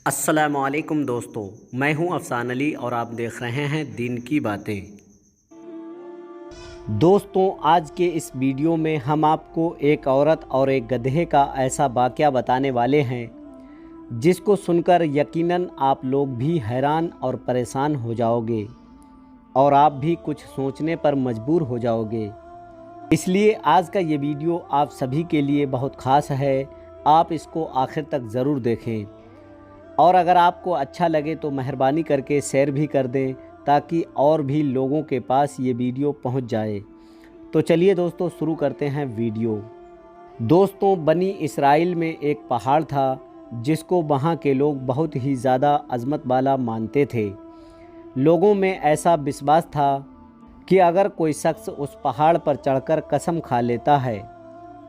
अस्सलामुअलैकुम दोस्तों, मैं हूं अफसान अली और आप देख रहे हैं दीन की बातें। दोस्तों, आज के इस वीडियो में हम आपको एक औरत और एक गधे का ऐसा वाक़या बताने वाले हैं जिसको सुनकर यकीनन आप लोग भी हैरान और परेशान हो जाओगे और आप भी कुछ सोचने पर मजबूर हो जाओगे। इसलिए आज का ये वीडियो आप सभी के लिए बहुत ख़ास है। आप इसको आखिर तक ज़रूर देखें और अगर आपको अच्छा लगे तो मेहरबानी करके शेयर भी कर दें ताकि और भी लोगों के पास ये वीडियो पहुंच जाए। तो चलिए दोस्तों, शुरू करते हैं वीडियो। दोस्तों, बनी इसराइल में एक पहाड़ था जिसको वहाँ के लोग बहुत ही ज़्यादा अज़मत वाला मानते थे। लोगों में ऐसा विश्वास था कि अगर कोई शख्स उस पहाड़ पर चढ़कर कसम खा लेता है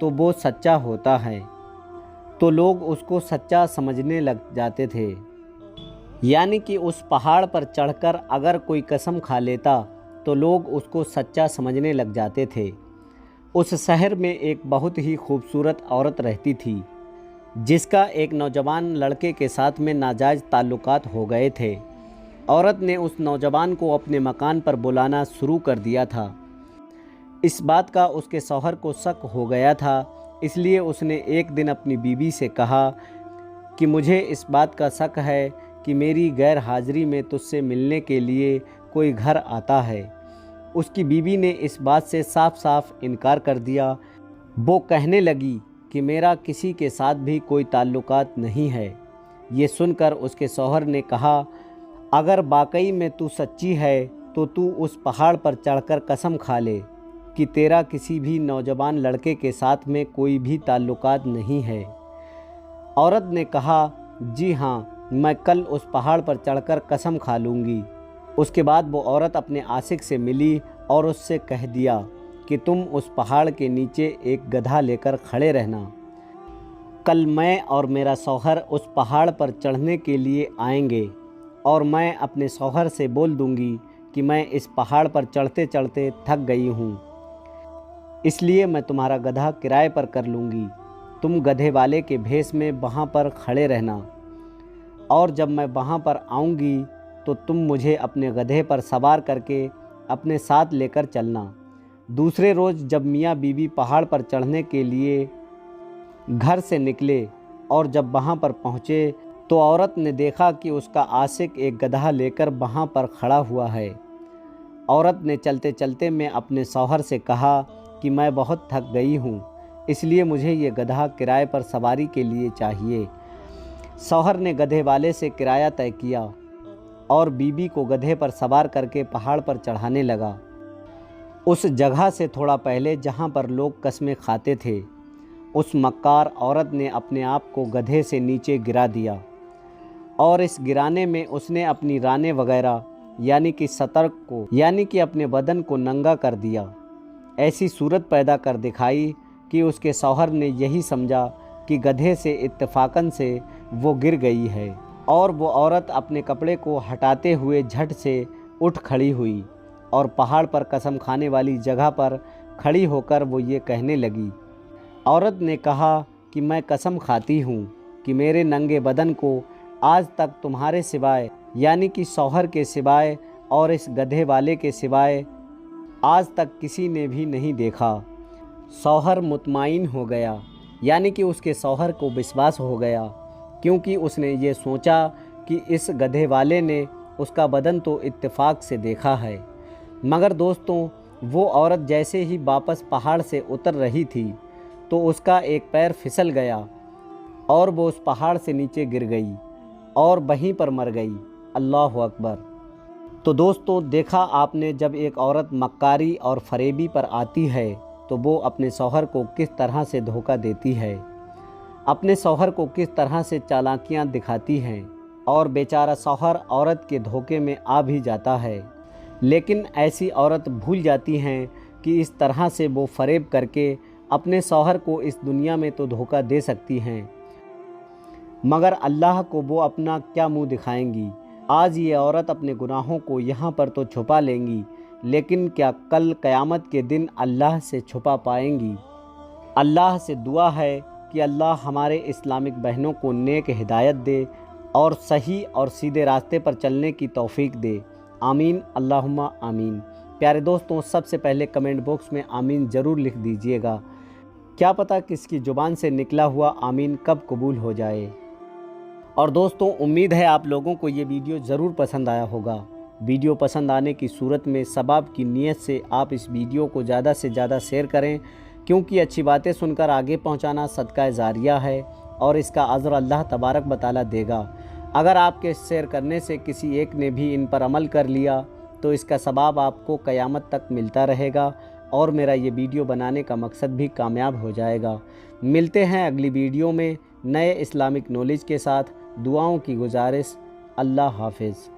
तो वो सच्चा होता है, तो लोग उसको सच्चा समझने लग जाते थे। यानी कि उस पहाड़ पर चढ़कर अगर कोई कसम खा लेता तो लोग उसको सच्चा समझने लग जाते थे। उस शहर में एक बहुत ही खूबसूरत औरत रहती थी जिसका एक नौजवान लड़के के साथ में नाजायज़ ताल्लुकात हो गए थे। औरत ने उस नौजवान को अपने मकान पर बुलाना शुरू कर दिया था। इस बात का उसके शौहर को शक हो गया था, इसलिए उसने एक दिन अपनी बीवी से कहा कि मुझे इस बात का शक है कि मेरी गैर हाज़िरी में तुझसे मिलने के लिए कोई घर आता है। उसकी बीवी ने इस बात से साफ साफ इनकार कर दिया। वो कहने लगी कि मेरा किसी के साथ भी कोई ताल्लुकात नहीं है। ये सुनकर उसके शौहर ने कहा, अगर वाकई में तू सच्ची है तो तू उस पहाड़ पर चढ़कर कसम खा ले कि तेरा किसी भी नौजवान लड़के के साथ में कोई भी ताल्लुकात नहीं है। औरत ने कहा, जी हाँ, मैं कल उस पहाड़ पर चढ़कर कसम खा लूँगी। उसके बाद वो औरत अपने आशिक से मिली और उससे कह दिया कि तुम उस पहाड़ के नीचे एक गधा लेकर खड़े रहना। कल मैं और मेरा शौहर उस पहाड़ पर चढ़ने के लिए आएंगे और मैं अपने शौहर से बोल दूँगी कि मैं इस पहाड़ पर चढ़ते चढ़ते थक गई हूँ, इसलिए मैं तुम्हारा गधा किराए पर कर लूँगी। तुम गधे वाले के भेष में वहाँ पर खड़े रहना और जब मैं वहाँ पर आऊँगी तो तुम मुझे अपने गधे पर सवार करके अपने साथ लेकर चलना। दूसरे रोज़ जब मियाँ बीवी पहाड़ पर चढ़ने के लिए घर से निकले और जब वहाँ पर पहुँचे तो औरत ने देखा कि उसका आशिक एक गधा लेकर वहाँ पर खड़ा हुआ है। औरत ने चलते चलते में अपने शौहर से कहा कि मैं बहुत थक गई हूँ, इसलिए मुझे ये गधा किराए पर सवारी के लिए चाहिए। शौहर ने गधे वाले से किराया तय किया और बीबी को गधे पर सवार करके पहाड़ पर चढ़ाने लगा। उस जगह से थोड़ा पहले जहाँ पर लोग कस्में खाते थे, उस मक्कार औरत ने अपने आप को गधे से नीचे गिरा दिया और इस गिराने में उसने अपनी रानें वगैरह यानी कि सतर को यानी कि अपने बदन को नंगा कर दिया। ऐसी सूरत पैदा कर दिखाई कि उसके शौहर ने यही समझा कि गधे से इत्तेफाकन से वो गिर गई है और वो औरत अपने कपड़े को हटाते हुए झट से उठ खड़ी हुई और पहाड़ पर कसम खाने वाली जगह पर खड़ी होकर वो ये कहने लगी। औरत ने कहा कि मैं कसम खाती हूँ कि मेरे नंगे बदन को आज तक तुम्हारे सिवाय यानी कि शौहर के सिवाय और इस गधे वाले के सिवाय आज तक किसी ने भी नहीं देखा। शौहर मुतमाइन हो गया, यानी कि उसके शौहर को विश्वास हो गया, क्योंकि उसने ये सोचा कि इस गधे वाले ने उसका बदन तो इत्तेफाक से देखा है। मगर दोस्तों, वो औरत जैसे ही वापस पहाड़ से उतर रही थी तो उसका एक पैर फिसल गया और वो उस पहाड़ से नीचे गिर गई और वहीं पर मर गई। अल्लाह अकबर। तो दोस्तों, देखा आपने, जब एक औरत मक्कारी और फरेबी पर आती है तो वो अपने शौहर को किस तरह से धोखा देती है, अपने शौहर को किस तरह से चालाकियां दिखाती हैं और बेचारा शौहर औरत के धोखे में आ भी जाता है। लेकिन ऐसी औरत भूल जाती हैं कि इस तरह से वो फरेब करके अपने शौहर को इस दुनिया में तो धोखा दे सकती हैं, मगर अल्लाह को वो अपना क्या मुंह दिखाएंगी। आज ये औरत अपने गुनाहों को यहाँ पर तो छुपा लेंगी, लेकिन क्या कल क़यामत के दिन अल्लाह से छुपा पाएंगी। अल्लाह से दुआ है कि अल्लाह हमारे इस्लामिक बहनों को नेक हिदायत दे और सही और सीधे रास्ते पर चलने की तौफीक दे। आमीन अल्लाहुम्मा आमीन। प्यारे दोस्तों, सबसे पहले कमेंट बॉक्स में आमीन ज़रूर लिख दीजिएगा। क्या पता किसकी ज़ुबान से निकला हुआ आमीन कब कबूल हो जाए। और दोस्तों, उम्मीद है आप लोगों को ये वीडियो ज़रूर पसंद आया होगा। वीडियो पसंद आने की सूरत में सबाब की नीयत से आप इस वीडियो को ज़्यादा से ज़्यादा शेयर करें, क्योंकि अच्छी बातें सुनकर आगे पहुंचाना सदका जारिया है और इसका अज़र अल्लाह तबारक व तआला देगा। अगर आपके शेयर करने से किसी एक ने भी इन पर अमल कर लिया तो इसका सबाब आपको क़यामत तक मिलता रहेगा और मेरा ये वीडियो बनाने का मकसद भी कामयाब हो जाएगा। मिलते हैं अगली वीडियो में नए इस्लामिक नॉलेज के साथ। दुआओं की गुजारिश। अल्लाह हाफ़िज़।